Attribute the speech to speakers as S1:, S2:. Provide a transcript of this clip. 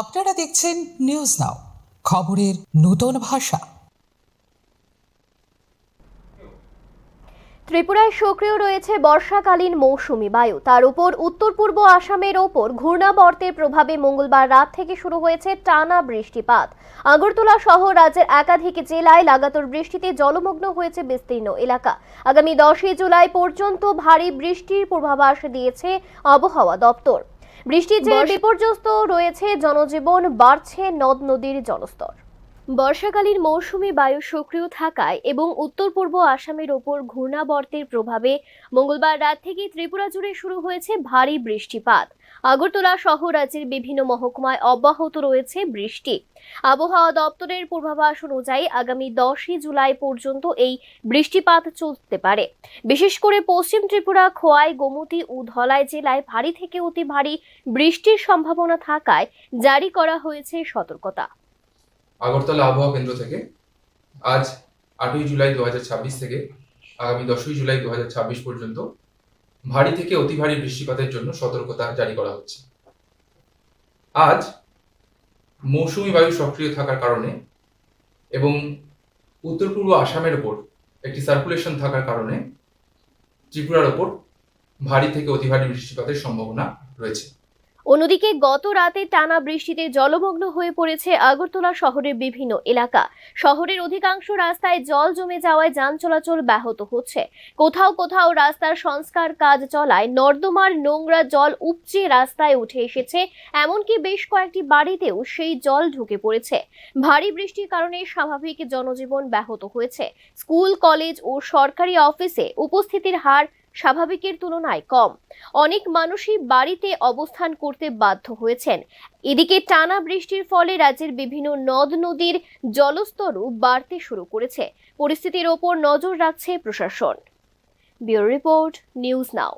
S1: আপনারা দেখছেন news now, খবরের নতুন ভাষা।
S2: ত্রিপুরায় সক্রিয় রয়েছে বর্ষাকালীন মৌসুমি বায়ু। তার উপর উত্তর পূর্ব আসামের ওপর ঘূর্ণাবর্তের প্রভাবে মঙ্গলবার রাত থেকে শুরু হয়েছে টানা বৃষ্টিপাত। আগরতলা সহ রাজ্যের একাধিক জেলায় লাগাতার বৃষ্টিতে জলমগ্ন হয়েছে বিস্তীর্ণ এলাকা। আগামী 10 জুলাই পর্যন্ত ভারী বৃষ্টির পূর্বাভাস দিয়েছে আবহাওয়া দপ্তর। বৃষ্টির জেরে বিপর্যস্ত রয়েছে জনজীবন, বাড়ছে নদ নদীর জলস্তর। বর্ষাকালীন মৌসুমি বায়ু সক্রিয় থাকায় এবং উত্তর পূর্ব আসামের ওপর ঘূর্ণাবর্তের প্রভাবে মঙ্গলবার রাত থেকে ত্রিপুরা জুড়ে শুরু হয়েছে ভারী বৃষ্টিপাত। আগরতলা সহ রাজ্যের বিভিন্ন মহকুমায় অব্যাহত রয়েছে বৃষ্টি। আবহাওয়া দপ্তরের পূর্বাভাস অনুযায়ী আগামী 10 জুলাই পর্যন্ত এই বৃষ্টিপাত চলতে পারে। বিশেষ করে পশ্চিম ত্রিপুরা, খোয়াই, গোমতী ও ধলাই জেলায় ভারী থেকে অতি ভারী বৃষ্টির সম্ভাবনা থাকায় জারি করা হয়েছে সতর্কতা।
S3: আগরতলা আবহাওয়া কেন্দ্র থেকে আজ 8 জুলাই 2026 থেকে আগামী 10 জুলাই 2026 পর্যন্ত ভারী থেকে অতি ভারী বৃষ্টিপাতের জন্য সতর্কতা জারি করা হচ্ছে। আজ মৌসুমী বায়ু সক্রিয় থাকার কারণে এবং উত্তর পূর্ব আসামের ওপর একটি সার্কুলেশন থাকার কারণে ত্রিপুরার ওপর ভারী থেকে অতি ভারী বৃষ্টিপাতের সম্ভাবনা রয়েছে।
S2: অন্যদিকে গত রাতে টানা বৃষ্টিতে জলমগ্ন হয়ে পড়েছে আগরতলা শহরের বিভিন্ন এলাকা। শহরের অধিকাংশ রাস্তায় জল জমে যাওয়ায় যান চলাচল ব্যাহত হচ্ছে। কোথাও কোথাও রাস্তার সংস্কার কাজ চলায় নর্দমার নোংরা জল উপচে রাস্তায় উঠে এসেছে। এমনকি বেশ কয়েকটি বাড়িতেও সেই জল ঢুকে পড়েছে। ভারী বৃষ্টির কারণে স্বাভাবিক জনজীবন ব্যাহত হয়েছে। স্কুল, কলেজ ও সরকারি অফিসে উপস্থিতির হার স্বাভাবিকের তুলনায় কম। অনেক মানুষই বাড়িতে অবস্থান করতে বাধ্য হয়েছেন। এদিকে টানা বৃষ্টির ফলে রাজ্যের বিভিন্ন নদ নদীর জলস্তরও বাড়তে শুরু করেছে। পরিস্থিতির ওপর নজর রাখছে প্রশাসন। Bureau report, news now.